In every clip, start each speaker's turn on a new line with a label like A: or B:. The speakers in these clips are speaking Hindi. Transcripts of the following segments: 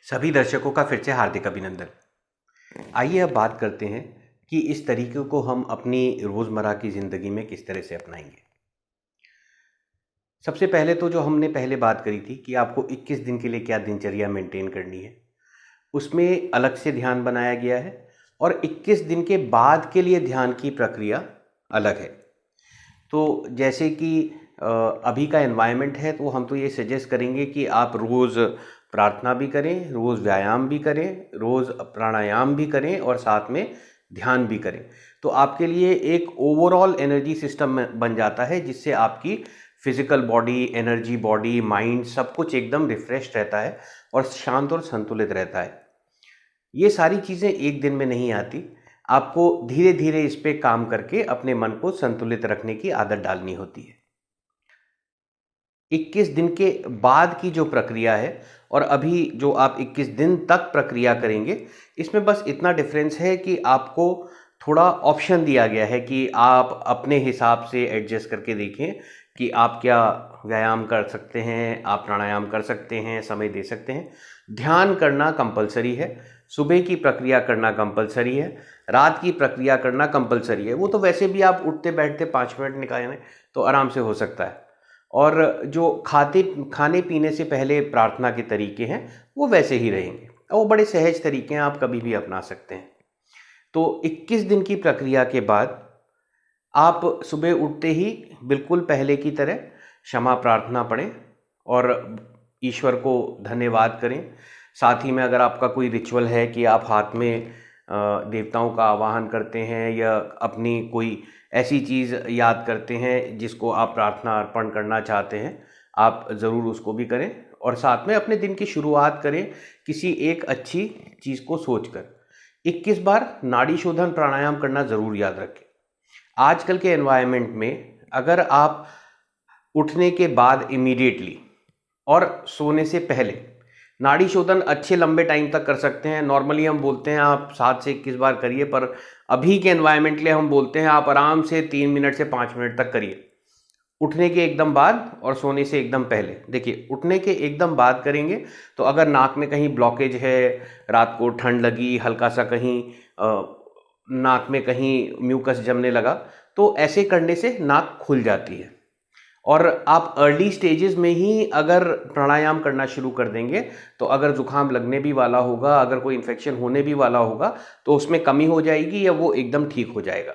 A: सभी दर्शकों का फिर से हार्दिक अभिनंदन। आइए अब बात करते हैं कि इस तरीके को हम अपनी रोज़मर्रा की ज़िंदगी में किस तरह से अपनाएंगे। सबसे पहले तो जो हमने पहले बात करी थी कि आपको 21 दिन के लिए क्या दिनचर्या मेंटेन करनी है, उसमें अलग से ध्यान बनाया गया है और 21 दिन के बाद के लिए ध्यान की प्रक्रिया अलग है। तो जैसे कि अभी का एनवायरनमेंट है, तो हम तो ये सजेस्ट करेंगे कि आप रोज़ प्रार्थना भी करें, रोज़ व्यायाम भी करें, रोज़ प्राणायाम भी करें और साथ में ध्यान भी करें। तो आपके लिए एक ओवरऑल एनर्जी सिस्टम बन जाता है, जिससे आपकी physical body, energy body, mind सब कुछ एकदम रिफ्रेश रहता है और शांत और संतुलित रहता है। ये सारी चीज़ें एक दिन में नहीं आती, आपको धीरे धीरे इस पे काम करके अपने मन को संतुलित रखने की आदत डालनी होती है। 21 दिन के बाद की जो प्रक्रिया है और अभी जो आप 21 दिन तक प्रक्रिया करेंगे, इसमें बस इतना डिफरेंस है कि आपको थोड़ा ऑप्शन दिया गया है कि आप अपने हिसाब से एडजस्ट करके देखें कि आप क्या व्यायाम कर सकते हैं, आप प्राणायाम कर सकते हैं, समय दे सकते हैं। ध्यान करना कंपलसरी है, सुबह की प्रक्रिया करना कंपलसरी है, रात की प्रक्रिया करना कंपलसरी है। वो तो वैसे भी आप उठते बैठते 5 मिनट निकालें तो आराम से हो सकता है। और जो खाने पीने से पहले प्रार्थना के तरीके हैं, वो वैसे ही रहेंगे और वो बड़े सहज तरीके हैं, आप कभी भी अपना सकते हैं। तो 21 दिन की प्रक्रिया के बाद आप सुबह उठते ही बिल्कुल पहले की तरह क्षमा प्रार्थना पढ़ें और ईश्वर को धन्यवाद करें। साथ ही में अगर आपका कोई रिचुअल है कि आप हाथ में देवताओं का आवाहन करते हैं या अपनी कोई ऐसी चीज़ याद करते हैं जिसको आप प्रार्थना अर्पण करना चाहते हैं, आप ज़रूर उसको भी करें और साथ में अपने दिन की शुरुआत करें किसी एक अच्छी चीज़ को सोचकर। 21 बार नाड़ी शोधन प्राणायाम करना ज़रूर याद रखें। आजकल के एनवायरनमेंट में अगर आप उठने के बाद इमीडिएटली और सोने से पहले नाड़ी शोधन अच्छे लंबे टाइम तक कर सकते हैं। नॉर्मली हम बोलते हैं आप 7 से 21 बार करिए, पर अभी के एनवायरनमेंट के लिए हम बोलते हैं आप आराम से 3 मिनट से 5 मिनट तक करिए, उठने के एकदम बाद और सोने से एकदम पहले। देखिए, उठने के एकदम बाद करेंगे तो अगर नाक में कहीं ब्लॉकेज है, रात को ठंड लगी, हल्का सा कहीं नाक में कहीं म्यूकस जमने लगा, तो ऐसे करने से नाक खुल जाती है। और आप अर्ली स्टेजेस में ही अगर प्राणायाम करना शुरू कर देंगे, तो अगर जुकाम लगने भी वाला होगा, अगर कोई इन्फेक्शन होने भी वाला होगा, तो उसमें कमी हो जाएगी या वो एकदम ठीक हो जाएगा।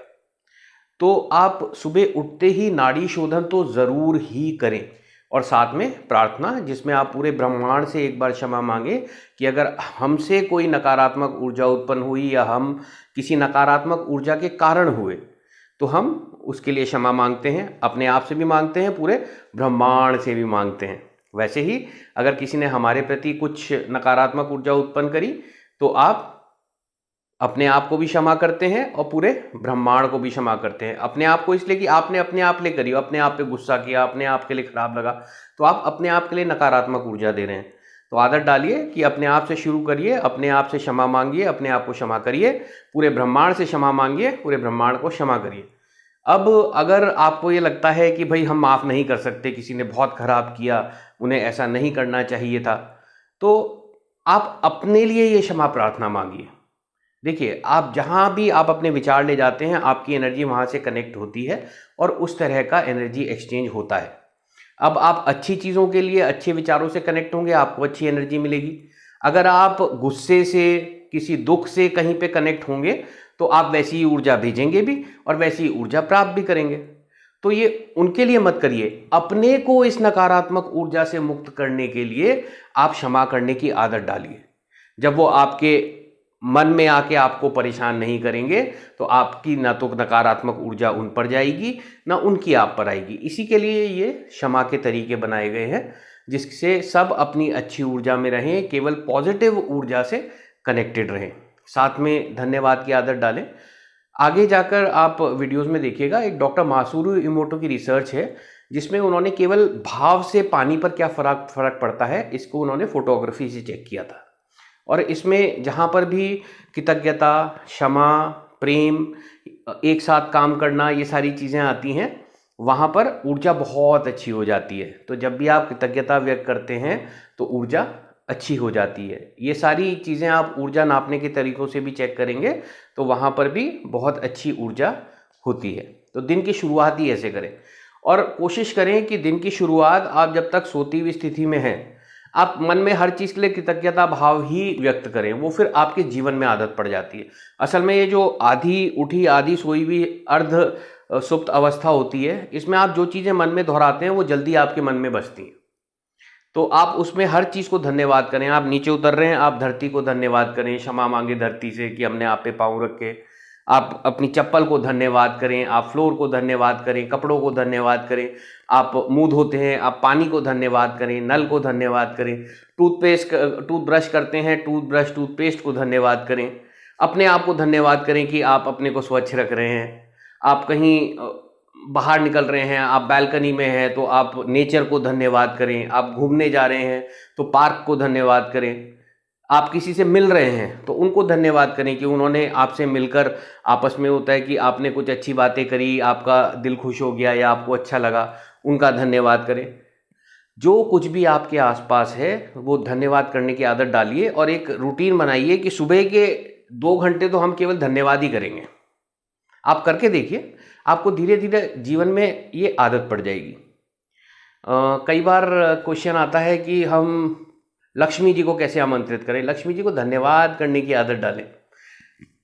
A: तो आप सुबह उठते ही नाड़ी शोधन तो ज़रूर ही करें और साथ में प्रार्थना, जिसमें आप पूरे ब्रह्मांड से एक बार क्षमा मांगे कि अगर हमसे कोई नकारात्मक ऊर्जा उत्पन्न हुई या हम किसी नकारात्मक ऊर्जा के कारण हुए, तो हम उसके लिए क्षमा मांगते हैं। अपने आप से भी मांगते हैं, पूरे ब्रह्मांड से भी मांगते हैं। वैसे ही अगर किसी ने हमारे प्रति कुछ नकारात्मक ऊर्जा उत्पन्न करी, तो आप अपने आप को भी क्षमा करते हैं और पूरे ब्रह्मांड को भी क्षमा करते हैं। अपने आप को इसलिए कि आपने अपने आप लिए करी, अपने आप पे गुस्सा किया, अपने आप के लिए खराब लगा, तो आप अपने आप के लिए नकारात्मक ऊर्जा दे रहे हैं। तो आदत डालिए कि अपने आप से शुरू करिए, अपने आप से क्षमा मांगिए, अपने आप को क्षमा करिए, पूरे ब्रह्मांड से क्षमा मांगिए, पूरे ब्रह्मांड को क्षमा करिए। अब अगर आपको ये लगता है कि भाई हम माफ़ नहीं कर सकते, किसी ने बहुत खराब किया, उन्हें ऐसा नहीं करना चाहिए था, तो आप अपने लिए ये क्षमा प्रार्थना मांगिए। देखिए, आप जहाँ भी आप अपने विचार ले जाते हैं, आपकी एनर्जी वहाँ से कनेक्ट होती है और उस तरह का एनर्जी एक्सचेंज होता है। अब आप अच्छी चीज़ों के लिए अच्छे विचारों से कनेक्ट होंगे, आपको अच्छी एनर्जी मिलेगी। अगर आप गुस्से से, किसी दुख से कहीं पे कनेक्ट होंगे, तो आप वैसी ही ऊर्जा भेजेंगे भी और वैसी ही ऊर्जा प्राप्त भी करेंगे। तो ये उनके लिए मत करिए, अपने को इस नकारात्मक ऊर्जा से मुक्त करने के लिए आप क्षमा करने की आदत डालिए। जब वो आपके मन में आके आपको परेशान नहीं करेंगे, तो आपकी ना तो नकारात्मक ऊर्जा उन पर जाएगी, ना उनकी आप पर आएगी। इसी के लिए ये क्षमा के तरीके बनाए गए हैं, जिससे सब अपनी अच्छी ऊर्जा में रहें, केवल पॉजिटिव ऊर्जा से कनेक्टेड रहें। साथ में धन्यवाद की आदत डालें। आगे जाकर आप वीडियोस में देखिएगा, एक डॉक्टर मासूरू इमोटो की रिसर्च है, जिसमें उन्होंने केवल भाव से पानी पर क्या फर्क पड़ता है, इसको उन्होंने फोटोग्राफी से चेक किया था। और इसमें जहाँ पर भी कृतज्ञता, क्षमा, प्रेम, एक साथ काम करना, ये सारी चीज़ें आती हैं, वहाँ पर ऊर्जा बहुत अच्छी हो जाती है। तो जब भी आप कृतज्ञता व्यक्त करते हैं, तो ऊर्जा अच्छी हो जाती है। ये सारी चीज़ें आप ऊर्जा नापने के तरीकों से भी चेक करेंगे तो वहाँ पर भी बहुत अच्छी ऊर्जा होती है। तो दिन की शुरुआत ही ऐसे करें और कोशिश करें कि दिन की शुरुआत आप जब तक सोती हुई स्थिति में हैं, आप मन में हर चीज़ के लिए कृतज्ञता भाव ही व्यक्त करें, वो फिर आपके जीवन में आदत पड़ जाती है। असल में ये जो आधी उठी आधी सोई हुई अर्ध सुप्त अवस्था होती है, इसमें आप जो चीज़ें मन में दोहराते हैं वो जल्दी आपके मन में बसती हैं। तो आप उसमें हर चीज़ को धन्यवाद करें। आप नीचे उतर रहे हैं, आप धरती को धन्यवाद करें, क्षमा मांगे धरती से कि हमने आप पे पाँव रखे। आप अपनी चप्पल को धन्यवाद करें, आप फ्लोर को धन्यवाद करें, कपड़ों को धन्यवाद करें, आप मुंह धोते हैं, आप पानी को धन्यवाद करें, नल को धन्यवाद करें, टूथब्रश करते हैं, टूथपेस्ट को धन्यवाद करें, अपने आप को धन्यवाद करें कि आप अपने को स्वच्छ रख रहे हैं। आप कहीं बाहर निकल रहे हैं, आप बालकनी में हैं तो आप नेचर को धन्यवाद करें, आप घूमने जा रहे हैं तो पार्क को धन्यवाद करें, आप किसी से मिल रहे हैं तो उनको धन्यवाद करें कि उन्होंने आपसे मिलकर, आपस में होता है कि आपने कुछ अच्छी बातें करी, आपका दिल खुश हो गया या आपको अच्छा लगा, उनका धन्यवाद करें। जो कुछ भी आपके आसपास है वो धन्यवाद करने की आदत डालिए और एक रूटीन बनाइए कि सुबह के 2 घंटे तो हम केवल धन्यवाद ही करेंगे। आप करके देखिए, आपको धीरे धीरे जीवन में ये आदत पड़ जाएगी। कई बार क्वेश्चन आता है कि हम लक्ष्मी जी को कैसे आमंत्रित करें। लक्ष्मी जी को धन्यवाद करने की आदत डालें,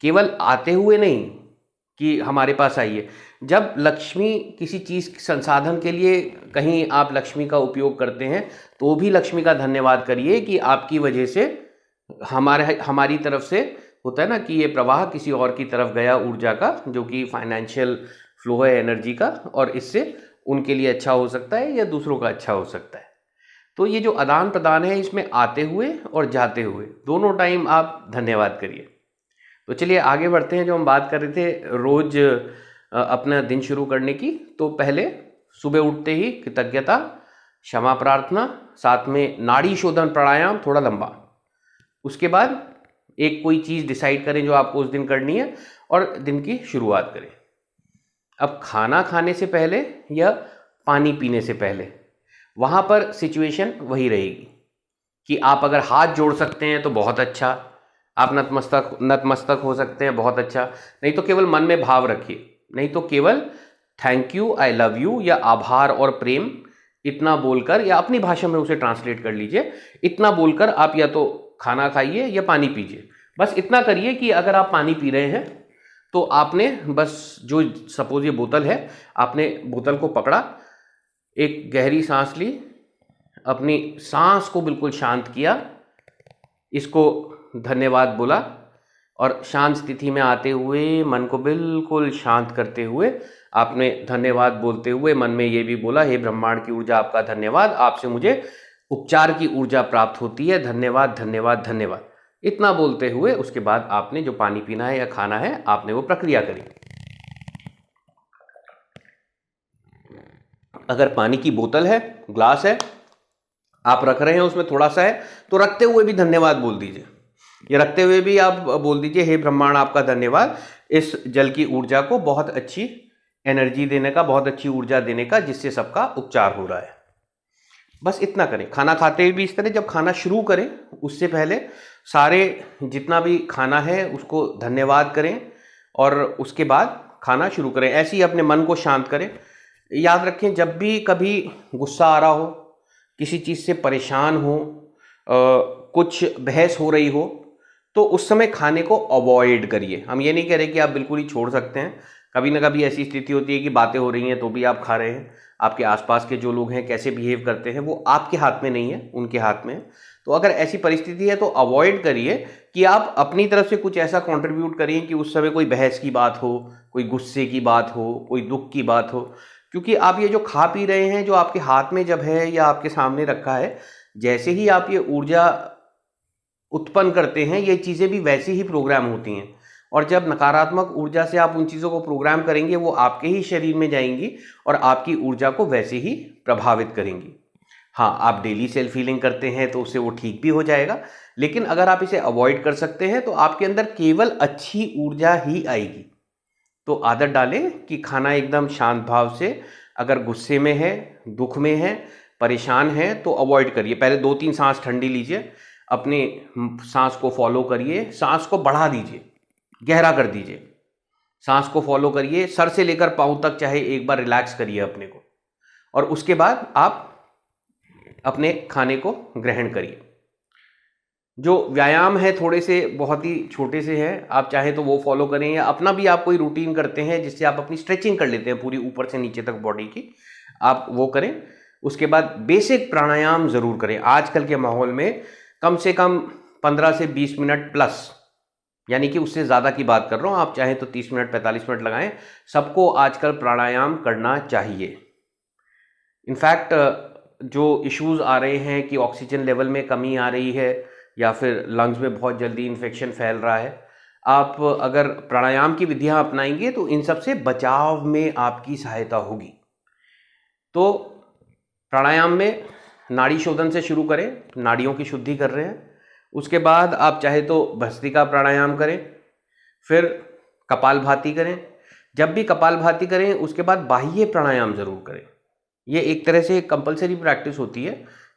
A: केवल आते हुए नहीं कि हमारे पास आइए। जब लक्ष्मी किसी चीज़ संसाधन के लिए कहीं आप लक्ष्मी का उपयोग करते हैं तो भी लक्ष्मी का धन्यवाद करिए कि आपकी वजह से हमारी तरफ से होता है ना कि ये प्रवाह किसी और की तरफ गया ऊर्जा का, जो कि फाइनेंशियल फ्लो है एनर्जी का, और इससे उनके लिए अच्छा हो सकता है या दूसरों का अच्छा हो सकता है। तो ये जो आदान प्रदान है इसमें आते हुए और जाते हुए दोनों टाइम आप धन्यवाद करिए। तो चलिए आगे बढ़ते हैं। जो हम बात कर रहे थे रोज अपना दिन शुरू करने की, तो पहले सुबह उठते ही कृतज्ञता, क्षमा प्रार्थना, साथ में नाड़ी शोधन प्राणायाम थोड़ा लंबा। उसके बाद एक कोई चीज़ डिसाइड करें जो आपको उस दिन करनी है और दिन की शुरुआत करें। अब खाना खाने से पहले या पानी पीने से पहले वहाँ पर सिचुएशन वही रहेगी कि आप अगर हाथ जोड़ सकते हैं तो बहुत अच्छा, आप नतमस्तक हो सकते हैं, बहुत अच्छा। नहीं तो केवल मन में भाव रखिए, नहीं तो केवल thank you, I love you या आभार और प्रेम इतना बोलकर, या अपनी भाषा में उसे ट्रांसलेट कर लीजिए, इतना बोलकर आप या तो खाना खाइए या पानी पीजिए। बस इतना करिए कि अगर आप पानी पी रहे हैं तो आपने बस जो सपोज ये बोतल है, आपने बोतल को पकड़ा, एक गहरी सांस ली, अपनी सांस को बिल्कुल शांत किया, इसको धन्यवाद बोला और शांत स्थिति में आते हुए मन को बिल्कुल शांत करते हुए आपने धन्यवाद बोलते हुए मन में ये भी बोला, हे ब्रह्मांड की ऊर्जा आपका धन्यवाद, आपसे मुझे उपचार की ऊर्जा प्राप्त होती है, धन्यवाद धन्यवाद धन्यवाद। इतना बोलते हुए उसके बाद आपने जो पानी पीना है या खाना है आपने वो प्रक्रिया करी। अगर पानी की बोतल है, ग्लास है, आप रख रहे हैं उसमें थोड़ा सा है, तो रखते हुए भी धन्यवाद बोल दीजिए। ये रखते हुए भी आप बोल दीजिए, हे ब्रह्मांड आपका धन्यवाद इस जल की ऊर्जा को बहुत अच्छी एनर्जी देने का, बहुत अच्छी ऊर्जा देने का, जिससे सबका उपचार हो रहा है। बस इतना करें। खाना खाते हुए भी इस तरह, जब खाना शुरू करें उससे पहले सारे जितना भी खाना है उसको धन्यवाद करें और उसके बाद खाना शुरू करें। ऐसे ही अपने मन को शांत करें। याद रखें, जब भी कभी गुस्सा आ रहा हो, किसी चीज़ से परेशान हो, कुछ बहस हो रही हो, तो उस समय खाने को अवॉइड करिए। हम ये नहीं कह रहे कि आप बिल्कुल ही छोड़ सकते हैं। कभी ना कभी ऐसी स्थिति होती है कि बातें हो रही हैं तो भी आप खा रहे हैं। आपके आसपास के जो लोग हैं कैसे बिहेव करते हैं वो आपके हाथ में नहीं है, उनके हाथ में है। तो अगर ऐसी परिस्थिति है तो अवॉइड करिए कि आप अपनी तरफ से कुछ ऐसा कंट्रीब्यूट करिए कि उस समय कोई बहस की बात हो, कोई गुस्से की बात हो, कोई दुख की बात हो। क्योंकि आप ये जो खा पी रहे हैं, जो आपके हाथ में जब है या आपके सामने रखा है, जैसे ही आप ये ऊर्जा उत्पन्न करते हैं, ये चीज़ें भी वैसे ही प्रोग्राम होती हैं। और जब नकारात्मक ऊर्जा से आप उन चीज़ों को प्रोग्राम करेंगे, वो आपके ही शरीर में जाएंगी और आपकी ऊर्जा को वैसे ही प्रभावित करेंगी। हाँ, आप डेली सेल्फ हीलिंग करते हैं तो उससे वो ठीक भी हो जाएगा, लेकिन अगर आप इसे अवॉइड कर सकते हैं तो आपके अंदर केवल अच्छी ऊर्जा ही आएगी। तो आदत डालें कि खाना एकदम शांत भाव से, अगर गुस्से में है, दुख में है, परेशान है तो अवॉइड करिए। पहले 2-3 सांस ठंडी लीजिए। अपने सांस को फॉलो करिए, सांस को बढ़ा दीजिए, गहरा कर दीजिए, सांस को फॉलो करिए, सर से लेकर पांव तक चाहे एक बार रिलैक्स करिए अपने को, और उसके बाद आप अपने खाने को ग्रहण करिए। जो व्यायाम है थोड़े से बहुत ही छोटे से हैं, आप चाहें तो वो फॉलो करें, या अपना भी आप कोई रूटीन करते हैं जिससे आप अपनी स्ट्रेचिंग कर लेते हैं पूरी ऊपर से नीचे तक बॉडी की, आप वो करें। उसके बाद बेसिक प्राणायाम जरूर करें। आजकल के माहौल में कम से कम 15 से 20 मिनट प्लस, यानी कि उससे ज़्यादा की बात कर रहा हूँ, आप चाहें तो 30 मिनट 45 मिनट लगाएं, सबको आजकल प्राणायाम करना चाहिए। इनफैक्ट जो इश्यूज आ रहे हैं कि ऑक्सीजन लेवल में कमी आ रही है या फिर लंग्स में बहुत जल्दी इन्फेक्शन फैल रहा है, आप अगर प्राणायाम की विधियां अपनाएंगे तो इन सब से बचाव में आपकी सहायता होगी। तो प्राणायाम में नाड़ी शोधन से शुरू करें, नाड़ियों की शुद्धि कर रहे हैं। उसके बाद आप चाहे तो भस्त्रिका प्राणायाम करें, फिर कपालभाति करें। जब भी कपालभाति करें उसके बाद बाह्य प्राणायाम जरूर करें। ये एक तरह से कंपलसरी प्रैक्टिस होती है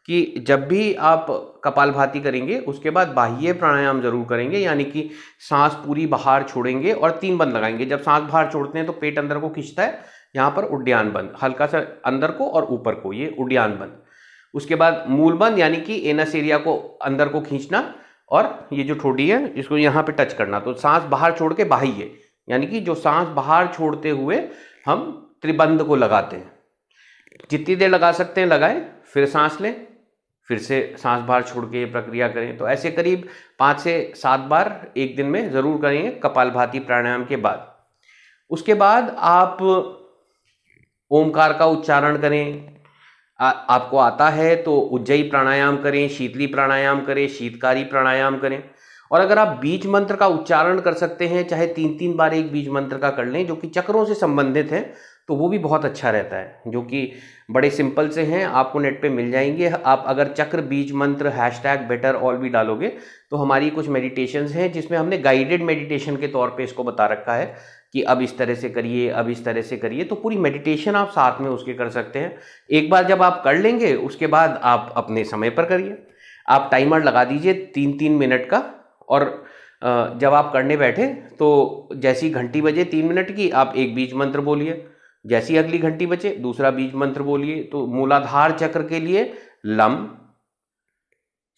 A: कि जब भी आप कपालभाति करेंगे उसके बाद बाह्य प्राणायाम जरूर करेंगे, यानी कि सांस पूरी बाहर छोड़ेंगे और 3 बंद लगाएंगे। जब सांस बाहर छोड़ते हैं तो पेट अंदर को खींचता है, यहाँ पर उड्डयन बंद, हल्का सा अंदर को और ऊपर को, ये उड्डयन बंद। उसके बाद मूल बंद, यानी कि एनस एरिया को अंदर को खींचना, और ये जो ठोडी है इसको यहाँ पे टच करना। तो सांस बाहर छोड़ के बाह्य, यानी कि जो सांस बाहर छोड़ते हुए हम त्रिबंध को लगाते हैं। जितनी देर लगा सकते हैं लगाएं, फिर सांस लें, फिर से सांस बाहर छोड़ के ये प्रक्रिया करें। तो ऐसे करीब 5 से 7 बार एक दिन में जरूर करेंगे कपालभाति प्राणायाम के बाद। उसके बाद आप ओमकार का उच्चारण करें। आपको आता है तो उज्जयी प्राणायाम करें, शीतली प्राणायाम करें, शीतकारी प्राणायाम करें। और अगर आप बीज मंत्र का उच्चारण कर सकते हैं, चाहे 3-3 बार एक बीज मंत्र का कर लें जो कि चक्रों से संबंधित है, तो वो भी बहुत अच्छा रहता है, जो कि बड़े सिंपल से हैं, आपको नेट पे मिल जाएंगे। आप अगर चक्र बीज मंत्र #betterall भी डालोगे तो हमारी कुछ मेडिटेशंस हैं जिसमें हमने गाइडेड मेडिटेशन के तौर पे इसको बता रखा है कि अब इस तरह से करिए, अब इस तरह से करिए। तो पूरी मेडिटेशन आप साथ में उसके कर सकते हैं। एक बार जब आप कर लेंगे उसके बाद आप अपने समय पर करिए। आप टाइमर लगा दीजिए 3-3 मिनट का, और जब आप करने बैठे तो जैसी घंटी बजे 3 मिनट की, आप एक बीज मंत्र बोलिए, जैसी अगली घंटी बजे दूसरा बीज मंत्र बोलिए। तो मूलाधार चक्र के लिए लम,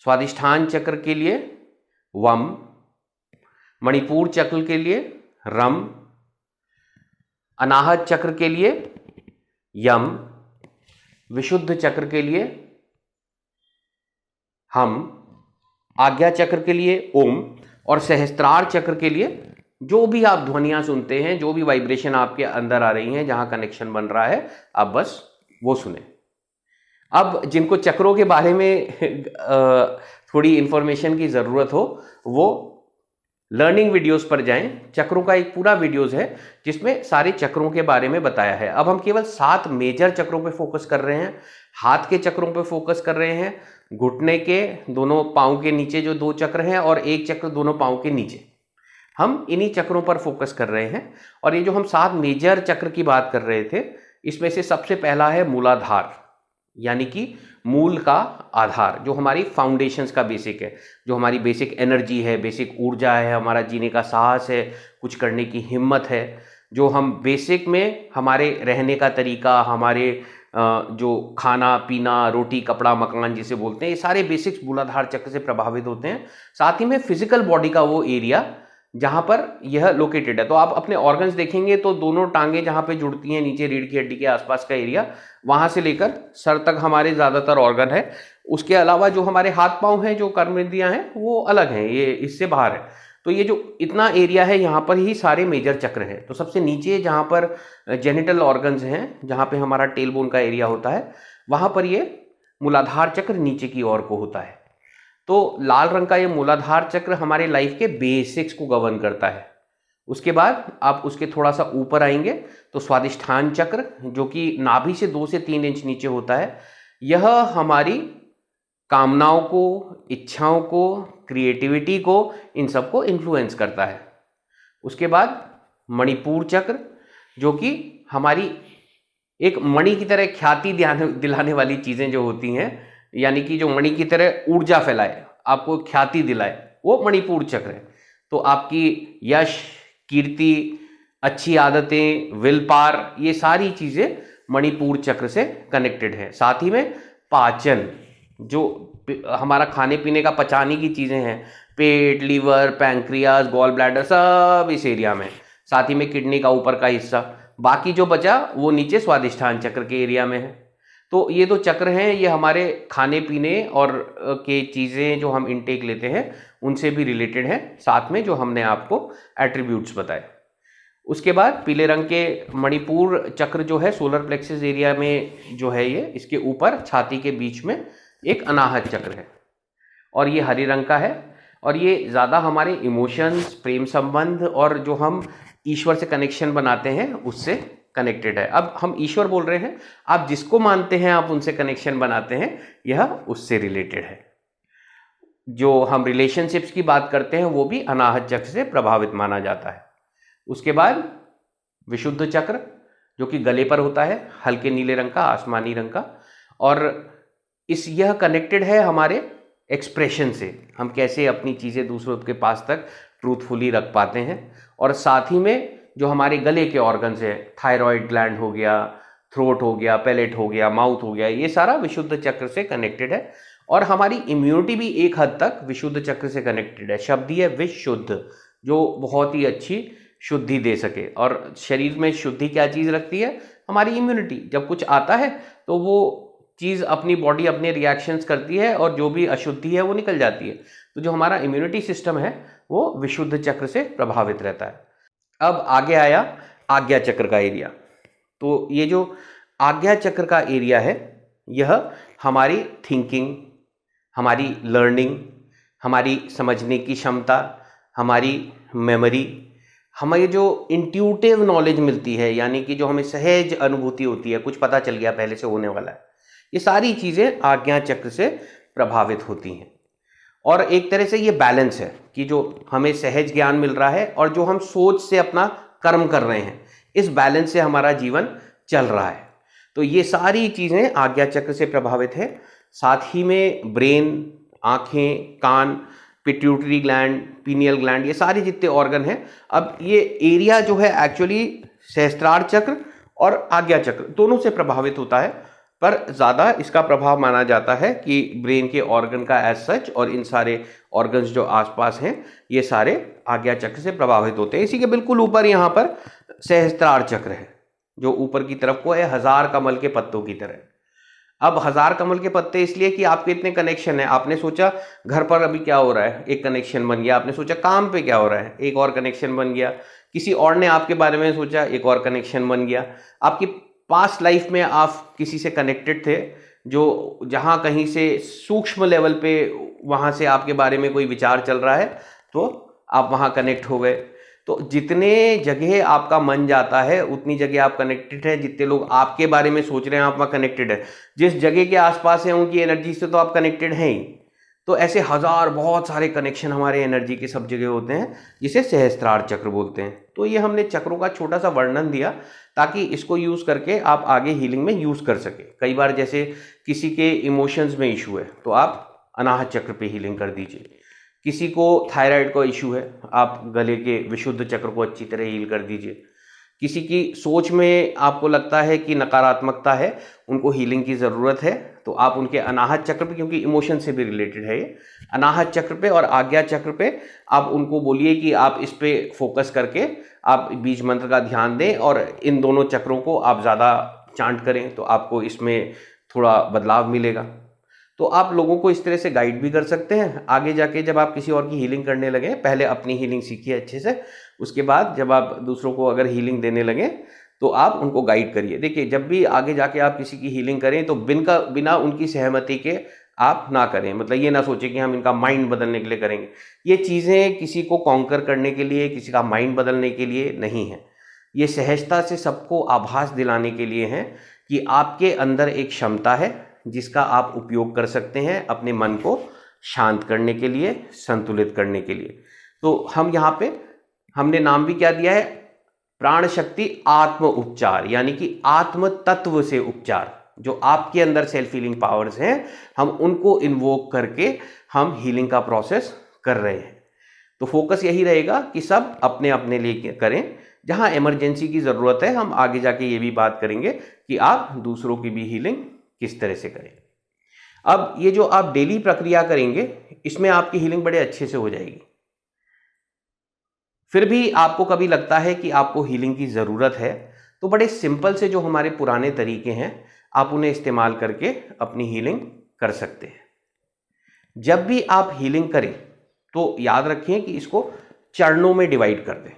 A: स्वादिष्ठान चक्र के लिए वम, मणिपुर चक्र के लिए रम, अनाहत चक्र के लिए यम, विशुद्ध चक्र के लिए हम, आज्ञा चक्र के लिए ओम, और सहस्त्रार चक्र के लिए जो भी आप ध्वनियां सुनते हैं, जो भी वाइब्रेशन आपके अंदर आ रही हैं, जहां कनेक्शन बन रहा है, आप बस वो सुने। अब जिनको चक्रों के बारे में थोड़ी इंफॉर्मेशन की जरूरत हो, वो लर्निंग वीडियोस पर जाएं। चक्रों का एक पूरा वीडियोस है जिसमें सारे चक्रों के बारे में बताया है। अब हम केवल 7 मेजर चक्रों पे फोकस कर रहे हैं। हाथ के चक्रों पे फोकस कर रहे हैं, घुटने के दोनों पांव के नीचे जो 2 चक्र हैं और एक चक्र दोनों पांव के नीचे, हम इन्हीं चक्रों पर फोकस कर रहे हैं। और ये जो हम 7 मेजर चक्र की बात कर रहे थे, इसमें से सबसे पहला है मूलाधार, यानी कि मूल का आधार, जो हमारी फाउंडेशंस का बेसिक है, जो हमारी बेसिक एनर्जी है, बेसिक ऊर्जा है, हमारा जीने का साहस है, कुछ करने की हिम्मत है, जो हम बेसिक में हमारे रहने का तरीका, हमारे जो खाना पीना, रोटी कपड़ा मकान जिसे बोलते हैं, ये सारे बेसिक्स मूलाधार चक्र से प्रभावित होते हैं। साथ ही में फिजिकल बॉडी का वो एरिया जहां पर यह लोकेटेड है। तो आप अपने ऑर्गन्स देखेंगे तो दोनों टांगे जहां पे जुड़ती हैं, नीचे रीढ़ की हड्डी के आसपास का एरिया, वहां से लेकर सर तक हमारे ज्यादातर ऑर्गन है। उसके अलावा जो हमारे हाथ पांव हैं, जो कर्म इंद्रियां हैं, वो अलग हैं, ये इससे बाहर है। तो ये जो इतना एरिया है, यहाँ पर ही सारे मेजर चक्र हैं। तो सबसे नीचे जहां पर जेनिटल ऑर्गन्स हैं, जहां पे हमारा टेल बोन का एरिया होता है, वहां पर ये मूलाधार चक्र नीचे की ओर को होता है। तो लाल रंग का ये मूलाधार चक्र हमारे लाइफ के बेसिक्स को गवर्न करता है। उसके बाद आप उसके थोड़ा सा ऊपर आएंगे तो स्वादिष्ठान चक्र, जो कि नाभि से 2 से 3 इंच नीचे होता है, यह हमारी कामनाओं को, इच्छाओं को, क्रिएटिविटी को, इन सबको इन्फ्लुएंस करता है। उसके बाद मणिपुर चक्र, जो कि हमारी एक मणि की तरह ख्याति दिलाने वाली चीजें जो होती हैं, यानी कि जो मणि की तरह ऊर्जा फैलाए, आपको ख्याति दिलाए, वो मणिपुर चक्र है। तो आपकी यश, कीर्ति, अच्छी आदतें, विल पावर, ये सारी चीजें मणिपुर चक्र से कनेक्टेड है। साथ ही में पाचन, जो हमारा खाने पीने का पचाने की चीजें हैं, पेट, लीवर, पैंक्रियाज, गॉल ब्लैडर, सब इस एरिया में। साथ ही में किडनी का ऊपर का हिस्सा, बाकी जो बचा वो नीचे स्वादिष्ठान चक्र के एरिया में है। तो ये दो चक्र हैं, ये हमारे खाने पीने और के चीज़ें जो हम इनटेक लेते हैं उनसे भी रिलेटेड है, साथ में जो हमने आपको एट्रीब्यूट्स बताए। उसके बाद पीले रंग के मणिपुर चक्र जो है सोलर प्लेक्सस एरिया में जो है, ये इसके ऊपर छाती के बीच में एक अनाहत चक्र है और ये हरे रंग का है और ये ज़्यादा हमारे इमोशंस, प्रेम संबंध और जो हम ईश्वर से कनेक्शन बनाते हैं उससे कनेक्टेड है। अब हम ईश्वर बोल रहे हैं, आप जिसको मानते हैं आप उनसे कनेक्शन बनाते हैं, यह उससे रिलेटेड है। जो हम रिलेशनशिप्स की बात करते हैं वो भी अनाहत चक्र से प्रभावित माना जाता है। उसके बाद विशुद्ध चक्र जो कि गले पर होता है, हल्के नीले रंग का, आसमानी रंग का, और यह कनेक्टेड है हमारे एक्सप्रेशन से, हम कैसे अपनी चीज़ें दूसरों के पास तक ट्रूथफुली रख पाते हैं। और साथ ही में जो हमारे गले के ऑर्गन्स हैं, थायराइड ग्लैंड हो गया, थ्रोट हो गया, पैलेट हो गया, माउथ हो गया, ये सारा विशुद्ध चक्र से कनेक्टेड है। और हमारी इम्यूनिटी भी एक हद तक विशुद्ध चक्र से कनेक्टेड है। शब्द ही है विशुद्ध, जो बहुत ही अच्छी शुद्धि दे सके। और शरीर में शुद्धि क्या चीज़ रखती है? हमारी इम्यूनिटी। जब कुछ आता है तो वो चीज़ अपनी बॉडी अपने रिएक्शंस करती है और जो भी अशुद्धि है वो निकल जाती है। तो जो हमारा इम्यूनिटी सिस्टम है वो विशुद्ध चक्र से प्रभावित रहता है। अब आगे आया आज्ञा चक्र का एरिया। तो ये जो आज्ञा चक्र का एरिया है, यह हमारी थिंकिंग, हमारी लर्निंग, हमारी समझने की क्षमता, हमारी मेमोरी, हमें जो इंट्यूटिव नॉलेज मिलती है, यानी कि जो हमें सहज अनुभूति होती है, कुछ पता चल गया पहले से होने वाला है, ये सारी चीज़ें आज्ञा चक्र से प्रभावित होती हैं। और एक तरह से ये बैलेंस है कि जो हमें सहज ज्ञान मिल रहा है और जो हम सोच से अपना कर्म कर रहे हैं, इस बैलेंस से हमारा जीवन चल रहा है। तो ये सारी चीज़ें आज्ञा चक्र से प्रभावित है। साथ ही में ब्रेन, आँखें, कान, पिट्यूटरी ग्लैंड, पीनियल ग्लैंड, ये सारे जितने ऑर्गन हैं, अब ये एरिया जो है एक्चुअली सहस्त्रार चक्र और आज्ञा चक्र दोनों से प्रभावित होता है, पर ज़्यादा इसका प्रभाव माना जाता है कि ब्रेन के ऑर्गन का एज सच, और इन सारे ऑर्गन्स जो आसपास हैं ये सारे आज्ञा चक्र से प्रभावित होते हैं। इसी के बिल्कुल ऊपर यहाँ पर सहस्त्रार चक्र है, जो ऊपर की तरफ को है हजार कमल के पत्तों की तरह। अब हजार कमल के पत्ते इसलिए कि आपके इतने कनेक्शन है। आपने सोचा घर पर अभी क्या हो रहा है, एक कनेक्शन बन गया। आपने सोचा काम पे क्या हो रहा है, एक और कनेक्शन बन गया। किसी और ने आपके बारे में सोचा, एक और कनेक्शन बन गया। आपकी पास्ट लाइफ में आप किसी से कनेक्टेड थे, जो जहाँ कहीं से सूक्ष्म लेवल पे वहाँ से आपके बारे में कोई विचार चल रहा है, तो आप वहाँ कनेक्ट हो गए। तो जितने जगह आपका मन जाता है उतनी जगह आप कनेक्टेड है। जितने लोग आपके बारे में सोच रहे हैं आप वहाँ कनेक्टेड है। जिस जगह के आसपास है उनकी एनर्जी से तो आप कनेक्टेड हैं ही। तो ऐसे हजार बहुत सारे कनेक्शन हमारे एनर्जी के सब जगह होते हैं, जिसे सहस्त्रार चक्र बोलते हैं। तो ये हमने चक्रों का छोटा सा वर्णन दिया ताकि इसको यूज़ करके आप आगे हीलिंग में यूज़ कर सके। कई बार जैसे किसी के इमोशंस में इशू है तो आप अनाहत चक्र पे हीलिंग कर दीजिए। किसी को थायराइड का इशू है, आप गले के विशुद्ध चक्र को अच्छी तरह हील कर दीजिए। किसी की सोच में आपको लगता है कि नकारात्मकता है, उनको हीलिंग की ज़रूरत है, तो आप उनके अनाहत चक्र पे, क्योंकि इमोशन से भी रिलेटेड है ये, अनाहत चक्र पे और आज्ञा चक्र पे आप उनको बोलिए कि आप इस पे फोकस करके आप बीज मंत्र का ध्यान दें और इन दोनों चक्रों को आप ज़्यादा चांट करें, तो आपको इसमें थोड़ा बदलाव मिलेगा। तो आप लोगों को इस तरह से गाइड भी कर सकते हैं। आगे जाके जब आप किसी और की हीलिंग करने लगे, पहले अपनी हीलिंग सीखिए अच्छे से, उसके बाद जब आप दूसरों को अगर हीलिंग देने लगे तो आप उनको गाइड करिए। देखिए, जब भी आगे जाके आप किसी की हीलिंग करें तो बिना उनकी सहमति के आप ना करें। मतलब ये ना सोचें कि हम इनका माइंड बदलने के लिए करेंगे। ये चीज़ें किसी को कॉन्कर करने के लिए, किसी का माइंड बदलने के लिए नहीं है। ये सहजता से सबको आभास दिलाने के लिए है कि आपके अंदर एक क्षमता है जिसका आप उपयोग कर सकते हैं अपने मन को शांत करने के लिए, संतुलित करने के लिए। तो हम यहाँ पे हमने नाम भी क्या दिया है, प्राण शक्ति आत्म उपचार, यानी कि आत्म तत्व से उपचार। जो आपके अंदर सेल्फ हीलिंग पावर्स हैं, हम उनको इन्वोक करके हम हीलिंग का प्रोसेस कर रहे हैं। तो फोकस यही रहेगा कि सब अपने अपने लिए करें। जहां इमरजेंसी की ज़रूरत है, हम आगे जाके ये भी बात करेंगे कि आप दूसरों की भी हीलिंग किस तरह से करें। अब ये जो आप डेली प्रक्रिया करेंगे, इसमें आपकी हीलिंग बड़े अच्छे से हो जाएगी। फिर भी आपको कभी लगता है कि आपको हीलिंग की ज़रूरत है, तो बड़े सिंपल से जो हमारे पुराने तरीके हैं, आप उन्हें इस्तेमाल करके अपनी हीलिंग कर सकते हैं। जब भी आप हीलिंग करें तो याद रखें कि इसको चरणों में डिवाइड कर दें,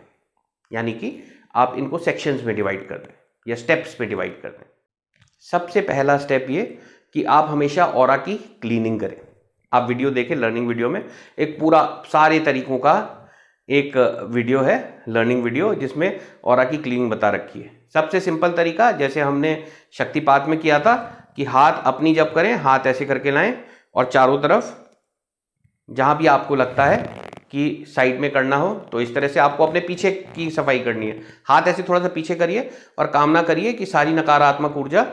A: यानी कि आप इनको सेक्शंस में डिवाइड कर दें या स्टेप्स में डिवाइड कर दें। सबसे पहला स्टेप ये कि आप हमेशा ऑरा की क्लीनिंग करें। आप वीडियो देखें, लर्निंग वीडियो में एक पूरा सारे तरीकों का एक वीडियो है, लर्निंग वीडियो, जिसमें ऑरा की क्लीनिंग बता रखी है। सबसे सिंपल तरीका, जैसे हमने शक्तिपात में किया था, कि हाथ अपनी जब करें, हाथ ऐसे करके लाएं और चारों तरफ जहां भी आपको लगता है कि साइड में करना हो, तो इस तरह से आपको अपने पीछे की सफाई करनी है। हाथ ऐसे थोड़ा सा पीछे करिए और कामना करिए कि सारी नकारात्मक ऊर्जा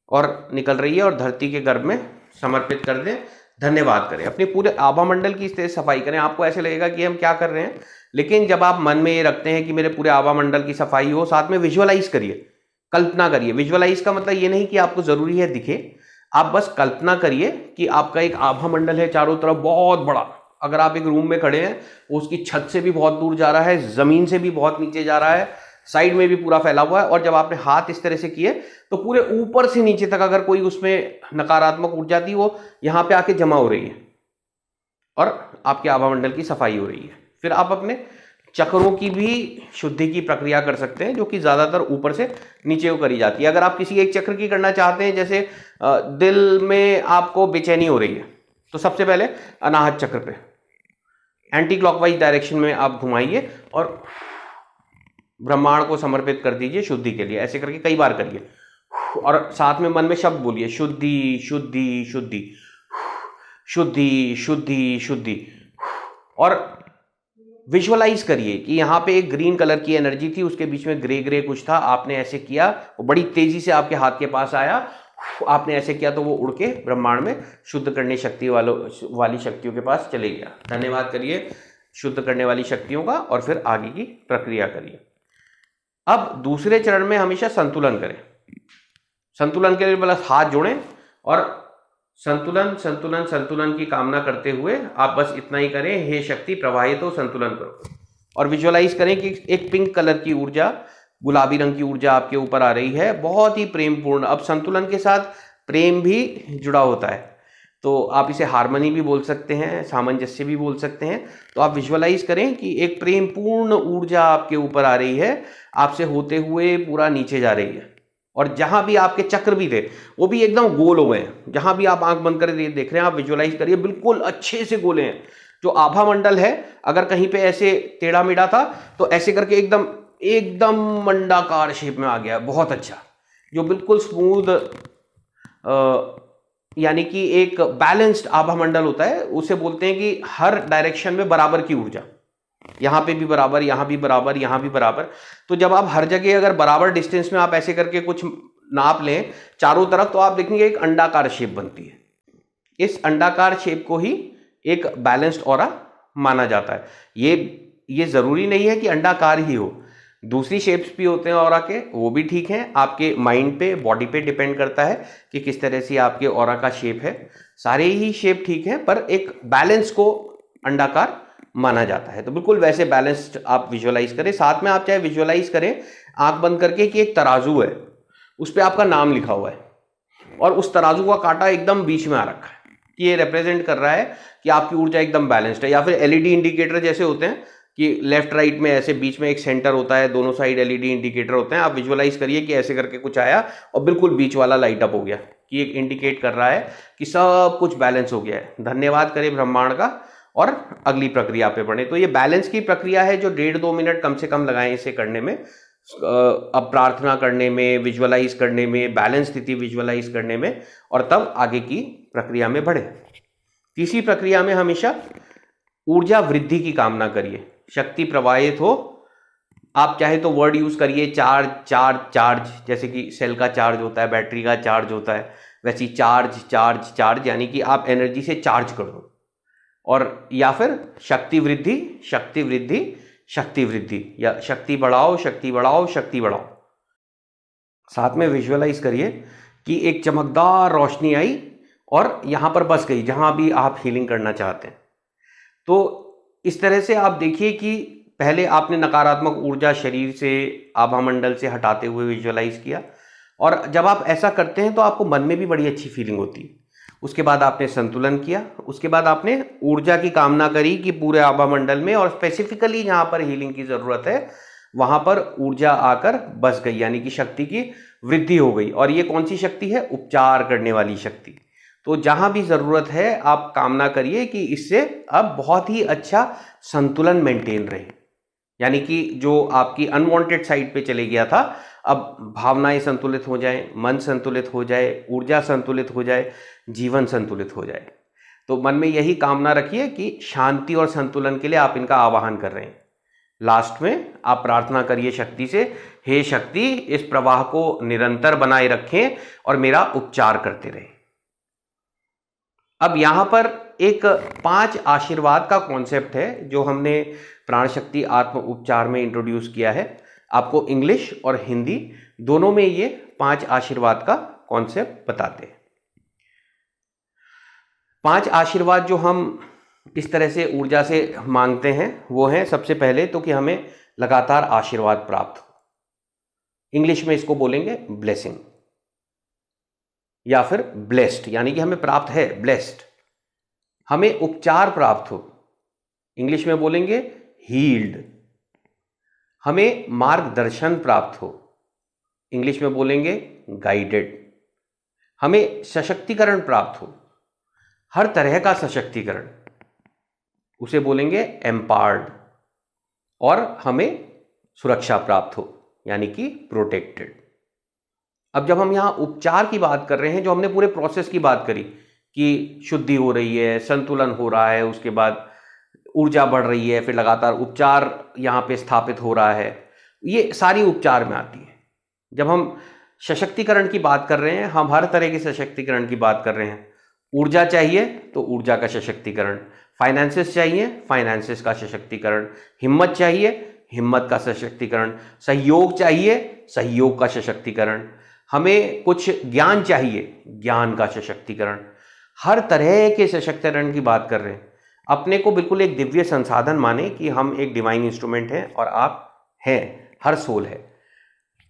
A: और निकल रही है और धरती के गर्भ में समर्पित कर दें। धन्यवाद करें, अपने पूरे आभा मंडल की इस तरह सफाई करें। आपको ऐसे लगेगा कि हम क्या कर रहे हैं, लेकिन जब आप मन में ये रखते हैं कि मेरे पूरे आभा मंडल की सफाई हो, साथ में विजुअलाइज करिए, कल्पना करिए। विजुअलाइज का मतलब ये नहीं कि आपको जरूरी है दिखे, आप बस कल्पना करिए कि आपका एक आभा मंडल है चारों तरफ बहुत बड़ा। अगर आप एक रूम में खड़े हैं, उसकी छत से भी बहुत दूर जा रहा है, जमीन से भी बहुत नीचे जा रहा है, साइड में भी पूरा फैला हुआ है, और जब आपने हाथ इस तरह से किए तो पूरे ऊपर से नीचे तक अगर कोई उसमें नकारात्मक ऊर्जा थी, वो यहां पे आके जमा हो रही है और आपके आभा मंडल की सफाई हो रही है। फिर आप अपने चक्रों की भी शुद्धि की प्रक्रिया कर सकते हैं, जो कि ज्यादातर ऊपर से नीचे को करी जाती है। अगर आप किसी एक चक्र की करना चाहते हैं, जैसे दिल में आपको बेचैनी हो रही है, तो सबसे पहले अनाहत चक्र पे एंटी क्लॉकवाइज डायरेक्शन में आप घुमाइए और ब्रह्मांड को समर्पित कर दीजिए शुद्धि के लिए। ऐसे करके कई बार करिए और साथ में मन में शब्द बोलिए, शुद्धि शुद्धि शुद्धि, शुद्धि शुद्धि शुद्धि। और विजुअलाइज करिए कि यहाँ पे एक ग्रीन कलर की एनर्जी थी, उसके बीच में ग्रे ग्रे कुछ था, आपने ऐसे किया, वो बड़ी तेजी से आपके हाथ के पास आया, आपने ऐसे किया तो वो उड़ के ब्रह्मांड में शुद्ध करने शक्ति वाली शक्तियों के पास चले गया। धन्यवाद करिए शुद्ध करने वाली शक्तियों का, और फिर आगे की प्रक्रिया करिए। अब दूसरे चरण में हमेशा संतुलन करें। संतुलन के लिए बस हाथ जोड़ें और संतुलन संतुलन संतुलन की कामना करते हुए आप बस इतना ही करें, हे शक्ति प्रवाहित हो, संतुलन करो। और विजुअलाइज करें कि एक पिंक कलर की ऊर्जा, गुलाबी रंग की ऊर्जा आपके ऊपर आ रही है, बहुत ही प्रेमपूर्ण। अब संतुलन के साथ प्रेम भी जुड़ा होता है, तो आप इसे हार्मनी भी बोल सकते हैं, सामंजस्य भी बोल सकते हैं। तो आप विजुअलाइज करें कि एक प्रेमपूर्ण ऊर्जा आपके ऊपर आ रही है, आपसे होते हुए पूरा नीचे जा रही है, और जहां भी आपके चक्र भी थे वो भी एकदम गोल हो गए। जहां भी आप आंख बंद कर देख रहे हैं, आप विजुअलाइज करिए बिल्कुल अच्छे से गोले हैं। जो आभा मंडल है, अगर कहीं पे ऐसे टेढ़ा मेढ़ा था, तो ऐसे करके एकदम एकदम मंडाकार शेप में आ गया, बहुत अच्छा। जो बिल्कुल स्मूथ, यानी कि एक बैलेंस्ड आभा मंडल होता है, उसे बोलते हैं कि हर डायरेक्शन में बराबर की ऊर्जा, यहां पे भी बराबर, यहां भी बराबर, यहां भी बराबर। तो जब आप हर जगह अगर बराबर डिस्टेंस में आप ऐसे करके कुछ नाप लें चारों तरफ, तो आप देखेंगे एक अंडाकार शेप बनती है। इस अंडाकार शेप को ही एक बैलेंस्ड ऑरा माना जाता है। ये जरूरी नहीं है कि अंडाकार ही हो, दूसरी शेप्स भी होते हैं ऑरा के, वो भी ठीक हैं। आपके माइंड पे, बॉडी पे डिपेंड करता है कि किस तरह से आपके ऑरा का शेप है। सारे ही शेप ठीक हैं, पर एक बैलेंस को अंडाकार माना जाता है। तो बिल्कुल वैसे बैलेंस्ड आप विजुअलाइज करें। साथ में आप चाहे विजुअलाइज करें आंख बंद करके कि एक तराजू है, उस पर आपका नाम लिखा हुआ है, और उस तराजू का कांटा एकदम बीच में आ रखा है, कि ये रिप्रेजेंट कर रहा है कि आपकी ऊर्जा एकदम बैलेंस्ड है। या फिर एलईडी इंडिकेटर जैसे होते हैं कि लेफ्ट राइट में ऐसे बीच में एक सेंटर होता है, दोनों साइड एलईडी इंडिकेटर होते हैं। आप विजुअलाइज करिए कि ऐसे करके कुछ आया और बिल्कुल बीच वाला लाइट अप हो गया, कि एक इंडिकेट कर रहा है कि सब कुछ बैलेंस हो गया है। धन्यवाद करें ब्रह्मांड का, और अगली प्रक्रिया पे बढ़े। तो ये बैलेंस की प्रक्रिया है, जो 1.5-2 मिनट कम से कम लगाएं इसे करने में, अब प्रार्थना करने में, विजुअलाइज करने में, बैलेंस स्थिति विजुअलाइज करने में, और तब आगे की प्रक्रिया में बढ़े। तीसरी प्रक्रिया में हमेशा ऊर्जा वृद्धि की कामना करिए, शक्ति प्रवाहित हो, आप चाहे तो वर्ड यूज करिए चार्ज चार्ज चार्ज, जैसे कि सेल का चार्ज होता है, बैटरी का चार्ज होता है, वैसे ही चार्ज चार्ज चार्ज, यानी कि आप एनर्जी से चार्ज कर दो। और या फिर शक्ति वृद्धि शक्ति वृद्धि शक्ति वृद्धि, या शक्ति बढ़ाओ शक्ति बढ़ाओ शक्ति बढ़ाओ। साथ में विजुअलाइज करिए कि एक चमकदार रोशनी आई और यहां पर बस गई जहां भी आप हीलिंग करना चाहते हैं। तो इस तरह से आप देखिए कि पहले आपने नकारात्मक ऊर्जा शरीर से, आभामंडल से हटाते हुए विजुअलाइज किया, और जब आप ऐसा करते हैं तो आपको मन में भी बड़ी अच्छी फीलिंग होती है। उसके बाद आपने संतुलन किया, उसके बाद आपने ऊर्जा की कामना करी कि पूरे आभामंडल में और स्पेसिफिकली जहां पर हीलिंग की जरूरत है वहां पर ऊर्जा आकर बस गई, यानी कि शक्ति की वृद्धि हो गई। और ये कौन सी शक्ति है? उपचार करने वाली शक्ति। तो जहां भी जरूरत है आप कामना करिए कि इससे अब बहुत ही अच्छा संतुलन मेंटेन रहे, यानी कि जो आपकी अनवांटेड साइड पे चले गया था, अब भावनाएं संतुलित हो जाएं, मन संतुलित हो जाए, ऊर्जा संतुलित हो जाए, जीवन संतुलित हो जाए। तो मन में यही कामना रखिए कि शांति और संतुलन के लिए आप इनका आवाहन कर रहे हैं। लास्ट में आप प्रार्थना करिए शक्ति से, हे शक्ति इस प्रवाह को निरंतर बनाए रखें और मेरा उपचार करते रहे। अब यहां पर एक 5 आशीर्वाद का कॉन्सेप्ट है जो हमने प्राण शक्ति आत्म उपचार में इंट्रोड्यूस किया है। आपको इंग्लिश और हिंदी दोनों में ये 5 आशीर्वाद का कॉन्सेप्ट बताते हैं। 5 आशीर्वाद जो हम इस तरह से ऊर्जा से मांगते हैं वो है, सबसे पहले तो कि हमें लगातार आशीर्वाद प्राप्त हो। इंग्लिश में इसको बोलेंगे ब्लेसिंग या फिर ब्लेस्ड, यानी कि हमें प्राप्त है ब्लेस्ड। हमें उपचार प्राप्त हो, इंग्लिश में बोलेंगे हील्ड। हमें मार्गदर्शन प्राप्त हो, इंग्लिश में बोलेंगे गाइडेड। हमें सशक्तिकरण प्राप्त हो, हर तरह का सशक्तिकरण, उसे बोलेंगे एम्पावर्ड। और हमें सुरक्षा प्राप्त हो, यानी कि प्रोटेक्टेड। अब जब हम यहां उपचार की बात कर रहे हैं, जो हमने पूरे प्रोसेस की बात करी कि शुद्धि हो रही है, संतुलन हो रहा है, उसके बाद ऊर्जा बढ़ रही है, फिर लगातार उपचार यहां पे स्थापित हो रहा है, ये सारी उपचार में आती है। जब हम सशक्तिकरण की बात कर रहे हैं, हम हर तरह के सशक्तिकरण की बात कर रहे हैं। ऊर्जा चाहिए तो ऊर्जा का सशक्तिकरण, फाइनेंसेस चाहिए फाइनेंसेस का सशक्तिकरण, हिम्मत चाहिए हिम्मत का सशक्तिकरण, सहयोग चाहिए सहयोग का सशक्तिकरण, हमें कुछ ज्ञान चाहिए ज्ञान का सशक्तिकरण। हर तरह के सशक्तिकरण की बात कर रहे हैं। अपने को बिल्कुल एक दिव्य संसाधन माने कि हम एक डिवाइन इंस्ट्रूमेंट हैं और आप हैं, हर सोल है।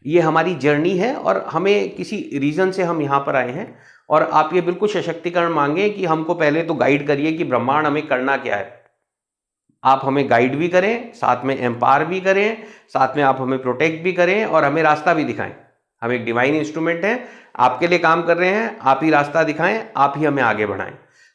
A: ये हमारी जर्नी है और हमें किसी रीजन से हम यहाँ पर आए हैं। और आप ये बिल्कुल सशक्तिकरण मांगे कि हमको पहले तो गाइड करिए कि ब्रह्मांड हमें करना क्या है। आप हमें गाइड भी करें, साथ में एम्पावर भी करें, साथ में आप हमें प्रोटेक्ट भी करें और हमें रास्ता भी दिखाएं। हम एक डिवाइन इंस्ट्रूमेंट हैं, आपके लिए काम कर रहे हैं, आप ही रास्ता दिखाएं, आप ही हमें आगे बढ़ाएं।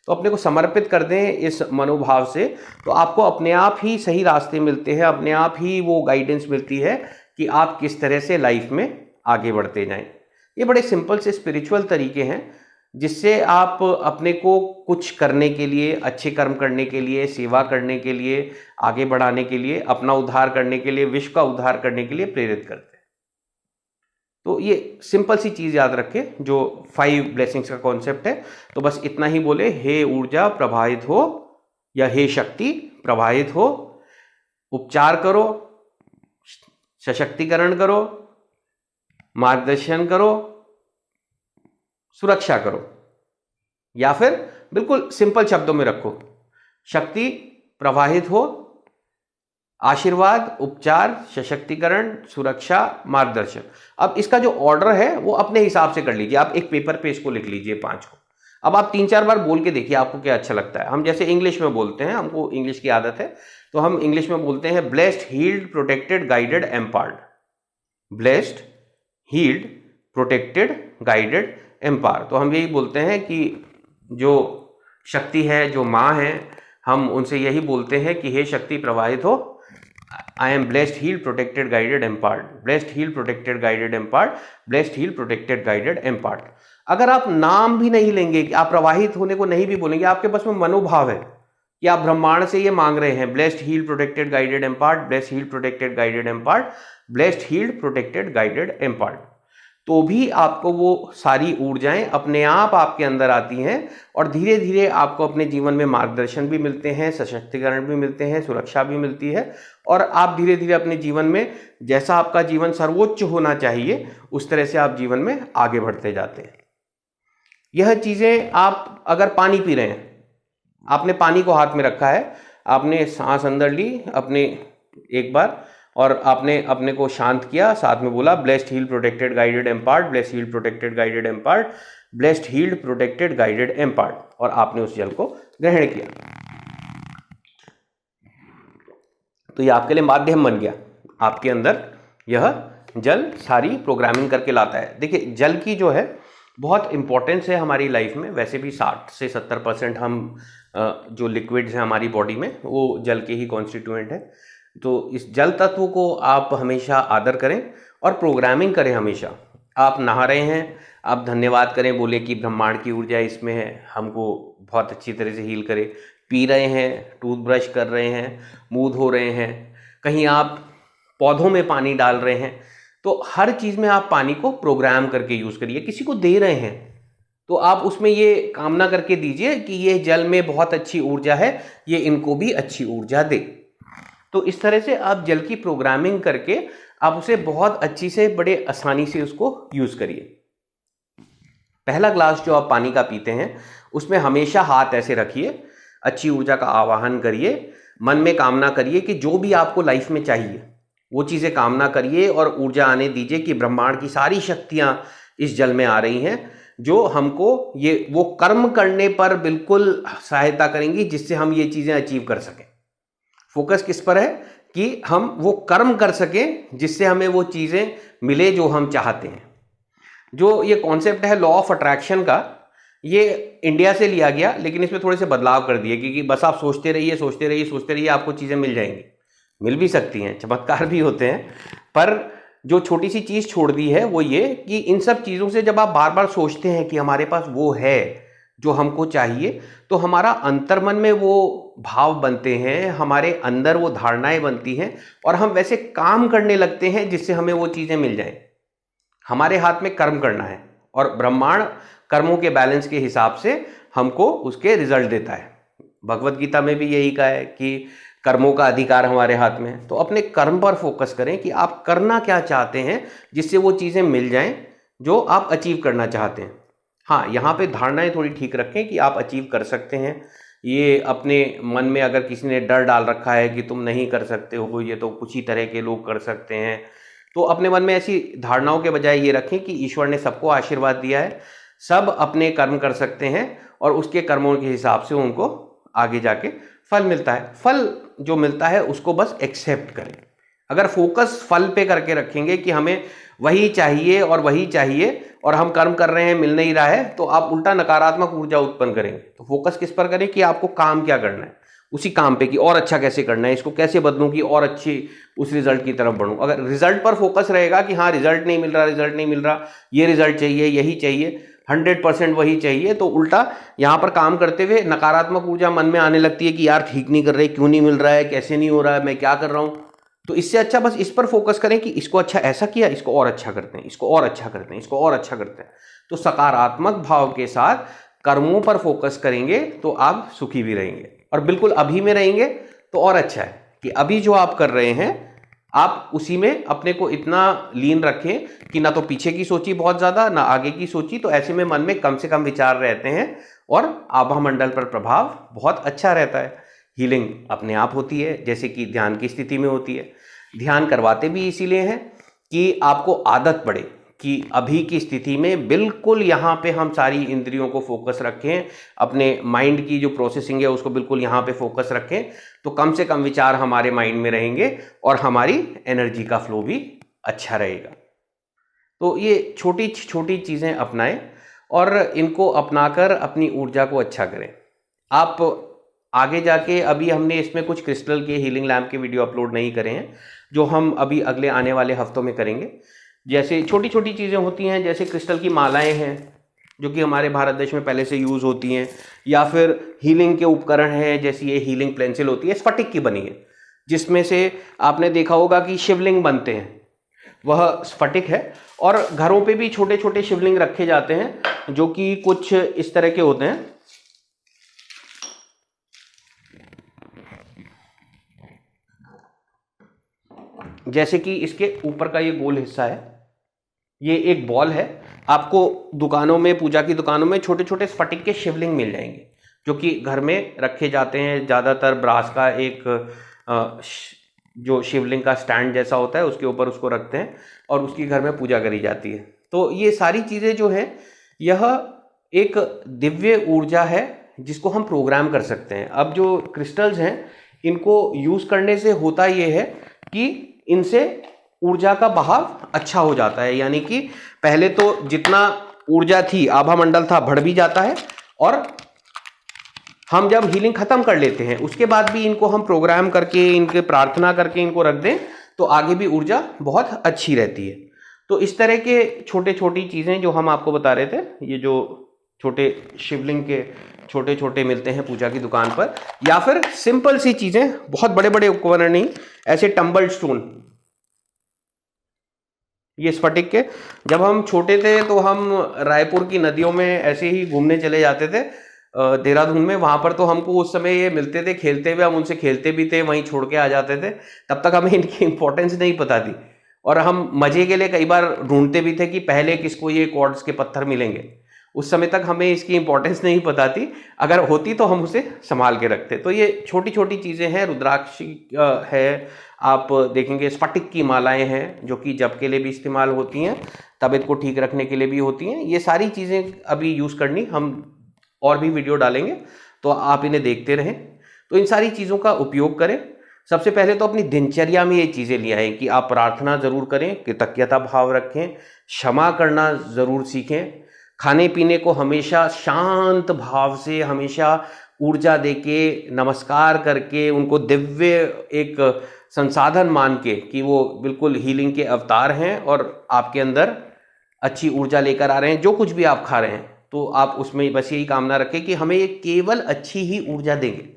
A: तो अपने को समर्पित कर दें इस मनोभाव से, तो आपको अपने आप ही सही रास्ते मिलते हैं, अपने आप ही वो गाइडेंस मिलती है कि आप किस तरह से लाइफ में आगे बढ़ते जाएं। ये बड़े सिंपल से स्पिरिचुअल तरीके हैं जिससे आप अपने को कुछ करने के लिए, अच्छे कर्म करने के लिए, सेवा करने के लिए, आगे बढ़ाने के लिए, अपना उद्धार करने के लिए, विश्व का उद्धार करने के लिए प्रेरित करते हैं। तो ये सिंपल सी चीज याद रखें जो 5 ब्लेसिंग्स का कॉन्सेप्ट है। तो बस इतना ही बोले, हे ऊर्जा प्रवाहित हो या हे शक्ति प्रवाहित हो, उपचार करो, सशक्तिकरण करो, मार्गदर्शन करो, सुरक्षा करो, या फिर बिल्कुल सिंपल शब्दों में रखो, शक्ति प्रवाहित हो, आशीर्वाद, उपचार, सशक्तिकरण, सुरक्षा, मार्गदर्शन। अब इसका जो ऑर्डर है वो अपने हिसाब से कर लीजिए। आप एक पेपर पे इसको लिख लीजिए 5 को। अब आप 3-4 बार बोल के देखिए आपको क्या अच्छा लगता है। हम जैसे इंग्लिश में बोलते हैं, हमको इंग्लिश की आदत है, तो हम इंग्लिश में बोलते हैं blessed, healed, protected, guided, empowered. Blessed, healed, protected, guided, empower. तो हम यही बोलते हैं कि जो शक्ति है, जो माँ है, हम उनसे यही बोलते हैं कि हे शक्ति प्रवाहित हो, I am blessed, healed, protected, guided, empowered. Blessed, healed, protected, guided, empowered. Blessed, healed, protected, guided, empowered. अगर आप नाम भी नहीं लेंगे, आप प्रवाहित होने को नहीं भी बोलेंगे, आपके पास में मनोभाव है कि आप ब्रह्मांड से ये मांग रहे हैं blessed, healed, protected, guided, empowered, blessed, healed, protected, guided, empowered, blessed, healed, protected, guided, empowered, तो भी आपको वो सारी ऊर्जाएं अपने आप आपके अंदर आती हैं और धीरे धीरे आपको अपने जीवन में मार्गदर्शन भी मिलते हैं, सशक्तिकरण भी मिलते हैं, सुरक्षा भी मिलती है और आप धीरे धीरे अपने जीवन में जैसा आपका जीवन सर्वोच्च होना चाहिए उस तरह से आप जीवन में आगे बढ़ते जाते हैं। यह चीज़ें आप अगर पानी पी रहे हैं, आपने पानी को हाथ में रखा है, आपने सांस अंदर ली अपने एक बार और आपने अपने को शांत किया, साथ में बोला blessed, healed, protected, guided, empowered, blessed, healed, protected, guided, empowered, blessed, healed, protected, guided, empowered, और आपने उस जल को ग्रहण किया। तो ये आपके लिए माध्यम बन गया, आपके अंदर यह जल सारी प्रोग्रामिंग करके लाता है। देखिए जल की जो है बहुत इंपॉर्टेंस है हमारी लाइफ में, वैसे भी 60 से 70% हम जो लिक्विड्स हैं हमारी बॉडी में वो जल के ही कॉन्स्टिट्यूएंट है। तो इस जल तत्व को आप हमेशा आदर करें और प्रोग्रामिंग करें। हमेशा आप नहा रहे हैं, आप धन्यवाद करें, बोले कि ब्रह्मांड की ऊर्जा इसमें है, हमको बहुत अच्छी तरह से हील करे। पी रहे हैं, टूथब्रश कर रहे हैं, मुंह धो रहे हैं, कहीं आप पौधों में पानी डाल रहे हैं, तो हर चीज़ में आप पानी को प्रोग्राम करके यूज़ करिए। किसी को दे रहे हैं तो आप उसमें ये कामना करके दीजिए कि ये जल में बहुत अच्छी ऊर्जा है, ये इनको भी अच्छी ऊर्जा दे। तो इस तरह से आप जल की प्रोग्रामिंग करके आप उसे बहुत अच्छी से बड़े आसानी से उसको यूज़ करिए। पहला ग्लास जो आप पानी का पीते हैं उसमें हमेशा हाथ ऐसे रखिए, अच्छी ऊर्जा का आवाहन करिए, मन में कामना करिए कि जो भी आपको लाइफ में चाहिए वो चीज़ें कामना करिए और ऊर्जा आने दीजिए कि ब्रह्मांड की सारी शक्तियाँ इस जल में आ रही हैं जो हमको ये वो कर्म करने पर बिल्कुल सहायता करेंगी जिससे हम ये चीज़ें अचीव कर सकें। फोकस किस पर है कि हम वो कर्म कर सकें जिससे हमें वो चीज़ें मिले जो हम चाहते हैं। जो ये कॉन्सेप्ट है लॉ ऑफ अट्रैक्शन का, ये इंडिया से लिया गया, लेकिन इसमें थोड़े से बदलाव कर दिए क्योंकि बस आप सोचते रहिए सोचते रहिए सोचते रहिए, आपको चीज़ें मिल जाएंगी, मिल भी सकती हैं, चमत्कार भी होते हैं, पर जो छोटी सी चीज़ छोड़ दी है वो ये कि इन सब चीज़ों से जब आप बार बार सोचते हैं कि हमारे पास वो है जो हमको चाहिए, तो हमारा अंतर्मन में वो भाव बनते हैं, हमारे अंदर वो धारणाएं बनती हैं और हम वैसे काम करने लगते हैं जिससे हमें वो चीज़ें मिल जाएं। हमारे हाथ में कर्म करना है और ब्रह्मांड कर्मों के बैलेंस के हिसाब से हमको उसके रिजल्ट देता है। भगवत गीता में भी यही कहा है कि कर्मों का अधिकार हमारे हाथ में है। तो अपने कर्म पर फोकस करें कि आप करना क्या चाहते हैं जिससे वो चीज़ें मिल जाएं जो आप अचीव करना चाहते हैं। हाँ, यहाँ पे धारणाएं थोड़ी ठीक रखें कि आप अचीव कर सकते हैं। ये अपने मन में अगर किसी ने डर डाल रखा है कि तुम नहीं कर सकते हो, ये तो कुछ ही तरह के लोग कर सकते हैं, तो अपने मन में ऐसी धारणाओं के बजाय ये रखें कि ईश्वर ने सबको आशीर्वाद दिया है, सब अपने कर्म कर सकते हैं और उसके कर्मों के हिसाब से उनको आगे जाके फल मिलता है। फल जो मिलता है उसको बस एक्सेप्ट करें। अगर फोकस फल पे करके रखेंगे कि हमें वही चाहिए और वही चाहिए और हम कर्म कर रहे हैं मिल नहीं रहा है, तो आप उल्टा नकारात्मक ऊर्जा उत्पन्न करेंगे। तो फोकस किस पर करें कि आपको काम क्या करना है, उसी काम पे कि और अच्छा कैसे करना है, इसको कैसे बदलूं कि और अच्छी उस रिजल्ट की तरफ बढ़ूं। अगर रिजल्ट पर फोकस रहेगा कि हाँ रिजल्ट नहीं मिल रहा, रिजल्ट नहीं मिल रहा, ये रिजल्ट चाहिए, यही चाहिए, 100% वही चाहिए, तो उल्टा यहाँ पर काम करते हुए नकारात्मक ऊर्जा मन में आने लगती है कि यार ठीक नहीं कर रहे, क्यों नहीं मिल रहा है, कैसे नहीं हो रहा है, मैं क्या कर रहा हूँ। तो इससे अच्छा बस इस पर फोकस करें कि इसको अच्छा ऐसा किया, इसको और अच्छा करते हैं, इसको और अच्छा करते हैं, इसको और अच्छा करते हैं। तो सकारात्मक भाव के साथ कर्मों पर फोकस करेंगे तो आप सुखी भी रहेंगे और बिल्कुल अभी में रहेंगे तो और अच्छा है कि अभी जो आप कर रहे हैं आप उसी में अपने को इतना लीन रखें कि ना तो पीछे की सोची बहुत ज़्यादा, ना आगे की सोची। तो ऐसे में मन में कम से कम विचार रहते हैं और आभा मंडल पर प्रभाव बहुत अच्छा रहता है। हीलिंग अपने आप होती है, जैसे कि ध्यान की स्थिति में होती है। ध्यान करवाते भी इसीलिए हैं कि आपको आदत पड़े कि अभी की स्थिति में बिल्कुल यहाँ पे हम सारी इंद्रियों को फोकस रखें, अपने माइंड की जो प्रोसेसिंग है उसको बिल्कुल यहाँ पे फोकस रखें, तो कम से कम विचार हमारे माइंड में रहेंगे और हमारी एनर्जी का फ्लो भी अच्छा रहेगा। तो ये छोटी छोटी चीज़ें अपनाएं और इनको अपनाकर अपनी ऊर्जा को अच्छा करें। आप आगे जाके, अभी हमने इसमें कुछ क्रिस्टल के हीलिंग लैम्प के वीडियो अपलोड नहीं करे हैं, जो हम अभी अगले आने वाले हफ्तों में करेंगे। जैसे छोटी छोटी चीज़ें होती हैं, जैसे क्रिस्टल की मालाएं हैं, जो कि हमारे भारत देश में पहले से यूज होती हैं, या फिर हीलिंग के उपकरण हैं, जैसी ये हीलिंग पेंसिल होती है स्फटिक की बनी है, जिसमें से आपने देखा होगा कि शिवलिंग बनते हैं, वह स्फटिक है। और घरों पे भी छोटे छोटे शिवलिंग रखे जाते हैं जो कि कुछ इस तरह के होते हैं। जैसे कि इसके ऊपर का ये गोल हिस्सा है, ये एक बॉल है। आपको दुकानों में, पूजा की दुकानों में छोटे छोटे स्फटिक के शिवलिंग मिल जाएंगे जो कि घर में रखे जाते हैं। ज़्यादातर ब्रास का एक जो शिवलिंग का स्टैंड जैसा होता है उसके ऊपर उसको रखते हैं और उसकी घर में पूजा करी जाती है। तो ये सारी चीज़ें जो है, यह एक दिव्य ऊर्जा है जिसको हम प्रोग्राम कर सकते हैं। अब जो क्रिस्टल्स हैं, इनको यूज़ करने से होता ये है कि इनसे ऊर्जा का बहाव अच्छा हो जाता है। यानी कि पहले तो जितना ऊर्जा थी, आभा मंडल था, बढ़ भी जाता है, और हम जब हीलिंग खत्म कर लेते हैं उसके बाद भी इनको हम प्रोग्राम करके, इनके प्रार्थना करके इनको रख दें तो आगे भी ऊर्जा बहुत अच्छी रहती है। तो इस तरह के छोटे छोटी चीज़ें जो हम आपको बता रहे थे, ये जो छोटे शिवलिंग के छोटे छोटे मिलते हैं पूजा की दुकान पर, या फिर सिंपल सी चीज़ें, बहुत बड़े बड़े उपकरण नहीं, ऐसे टम्बल स्टोन, ये स्फटिक के। जब हम छोटे थे तो हम रायपुर की नदियों में ऐसे ही घूमने चले जाते थे, देहरादून में। वहां पर तो हमको उस समय ये मिलते थे खेलते हुए, हम उनसे खेलते भी थे, वहीं छोड़ के आ जाते थे। तब तक हमें इनकी इंपॉर्टेंस नहीं पता थी, और हम मजे के लिए कई बार ढूंढते भी थे कि पहले किसको ये क्वार्ट्ज के पत्थर मिलेंगे। उस समय तक हमें इसकी इंपॉर्टेंस नहीं पता थी, अगर होती तो हम उसे संभाल के रखते। तो ये छोटी छोटी चीज़ें हैं। रुद्राक्षी है, आप देखेंगे स्फटिक की मालाएं हैं जो कि जप के लिए भी इस्तेमाल होती हैं, तबीयत को ठीक रखने के लिए भी होती हैं। ये सारी चीज़ें अभी यूज़ करनी, हम और भी वीडियो डालेंगे तो आप इन्हें देखते रहें। तो इन सारी चीज़ों का उपयोग करें। सबसे पहले तो अपनी दिनचर्या में ये चीज़ें ले आएं कि आप प्रार्थना ज़रूर करें, कृतज्ञता भाव रखें, क्षमा करना ज़रूर सीखें, खाने पीने को हमेशा शांत भाव से, हमेशा ऊर्जा देके, नमस्कार करके, उनको दिव्य एक संसाधन मान के कि वो बिल्कुल हीलिंग के अवतार हैं और आपके अंदर अच्छी ऊर्जा लेकर आ रहे हैं। जो कुछ भी आप खा रहे हैं तो आप उसमें बस यही कामना रखें कि हमें ये केवल अच्छी ही ऊर्जा देंगे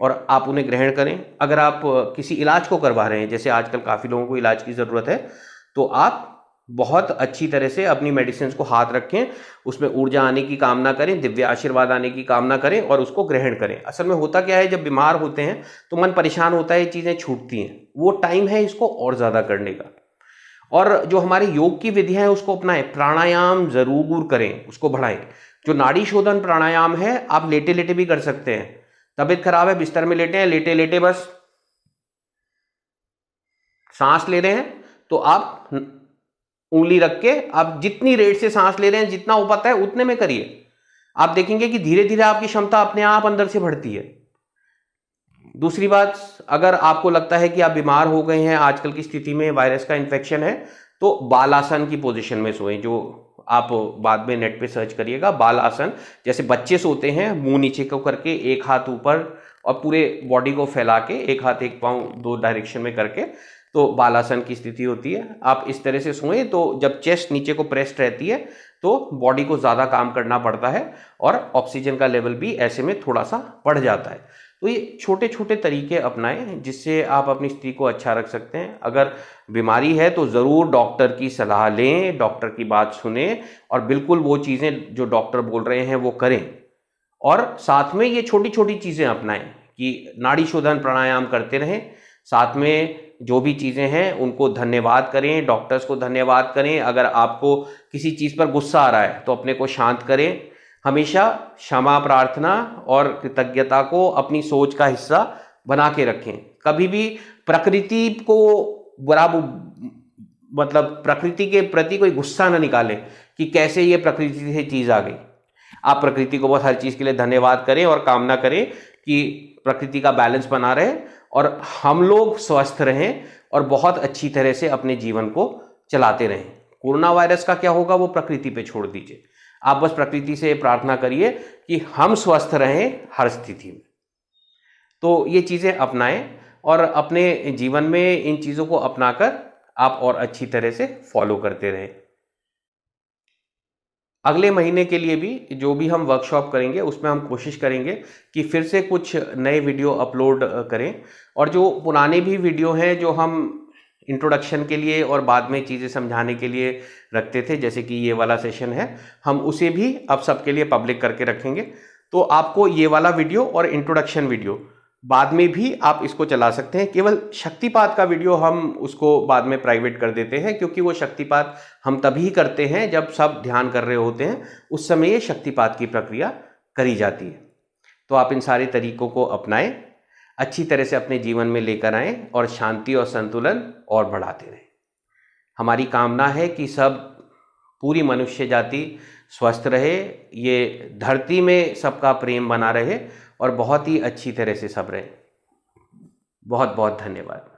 A: और आप उन्हें ग्रहण करें। अगर आप किसी इलाज को करवा रहे हैं, जैसे आजकल काफ़ी लोगों को इलाज की ज़रूरत है, तो आप बहुत अच्छी तरह से अपनी मेडिसिन को हाथ रखें, उसमें ऊर्जा आने की कामना करें, दिव्य आशीर्वाद आने की कामना करें और उसको ग्रहण करें। असल में होता क्या है, जब बीमार होते हैं तो मन परेशान होता है, ये चीज़ें छूटती हैं, वो टाइम है इसको और ज़्यादा करने का। और जो हमारी योग की विधियां हैं उसको अपनाएं, प्राणायाम जरूर करें, उसको बढ़ाएं। जो नाड़ी शोधन प्राणायाम है, आप लेटे लेटे भी कर सकते हैं। तबीयत खराब है, बिस्तर में लेटे हैं, लेटे लेटे बस सांस ले रहे हैं तो आप उंगली रख के आप जितनी रेट से सांस ले रहे हैं, जितना हो पाता है उतने में करिए। आप देखेंगे कि धीरे धीरे आपकी क्षमता अपने आप अंदर से बढ़ती है। दूसरी बात, अगर आपको लगता है कि आप बीमार हो गए हैं, आजकल की स्थिति में वायरस का इन्फेक्शन है, तो बाल आसन की पोजीशन में सोएं, जो आप बाद में नेट पे सर्च करिएगा। बाल आसन, जैसे बच्चे सोते हैं मुंह नीचे को करके, एक हाथ ऊपर और पूरे बॉडी को फैला के, एक हाथ एक पांव दो डायरेक्शन में करके, तो बाल आसन की स्थिति होती है। आप इस तरह से सोएं तो जब चेस्ट नीचे को प्रेस्ड रहती है तो बॉडी को ज़्यादा काम करना पड़ता है और ऑक्सीजन का लेवल भी ऐसे में थोड़ा सा बढ़ जाता है। तो ये छोटे छोटे तरीके अपनाएं जिससे आप अपनी स्थिति को अच्छा रख सकते हैं। अगर बीमारी है तो ज़रूर डॉक्टर की सलाह लें, डॉक्टर की बात सुने और बिल्कुल वो चीज़ें जो डॉक्टर बोल रहे हैं वो करें। और साथ में ये छोटी छोटी चीज़ें अपनाएं कि नाड़ी शोधन प्राणायाम करते रहें, साथ में जो भी चीज़ें हैं उनको धन्यवाद करें, डॉक्टर्स को धन्यवाद करें। अगर आपको किसी चीज़ पर गुस्सा आ रहा है तो अपने को शांत करें। हमेशा क्षमा प्रार्थना और कृतज्ञता को अपनी सोच का हिस्सा बना के रखें। कभी भी प्रकृति को बुरा, मतलब प्रकृति के प्रति कोई गुस्सा न निकालें कि कैसे ये प्रकृति से चीज़ आ गई। आप प्रकृति को बहुत हर चीज़ के लिए धन्यवाद करें और कामना करें कि प्रकृति का बैलेंस बना रहे और हम लोग स्वस्थ रहें और बहुत अच्छी तरह से अपने जीवन को चलाते रहें। कोरोना वायरस का क्या होगा वो प्रकृति पे छोड़ दीजिए। आप बस प्रकृति से प्रार्थना करिए कि हम स्वस्थ रहें हर स्थिति में। तो ये चीज़ें अपनाएं और अपने जीवन में इन चीज़ों को अपनाकर आप और अच्छी तरह से फॉलो करते रहें। अगले महीने के लिए भी जो भी हम वर्कशॉप करेंगे उसमें हम कोशिश करेंगे कि फिर से कुछ नए वीडियो अपलोड करें, और जो पुराने भी वीडियो हैं जो हम इंट्रोडक्शन के लिए और बाद में चीज़ें समझाने के लिए रखते थे, जैसे कि ये वाला सेशन है, हम उसे भी अब सबके लिए पब्लिक करके रखेंगे। तो आपको ये वाला वीडियो और इंट्रोडक्शन वीडियो बाद में भी आप इसको चला सकते हैं। केवल शक्तिपात का वीडियो हम उसको बाद में प्राइवेट कर देते हैं, क्योंकि वो शक्तिपात हम तभी करते हैं जब सब ध्यान कर रहे होते हैं, उस समय ये शक्तिपात की प्रक्रिया करी जाती है। तो आप इन सारे तरीकों को अपनाएं, अच्छी तरह से अपने जीवन में लेकर आएं और शांति और संतुलन और बढ़ाते रहें। हमारी कामना है कि सब पूरी मनुष्य जाति स्वस्थ रहे, ये धरती में सबका प्रेम बना रहे और बहुत ही अच्छी तरह से सब रहे। बहुत बहुत धन्यवाद।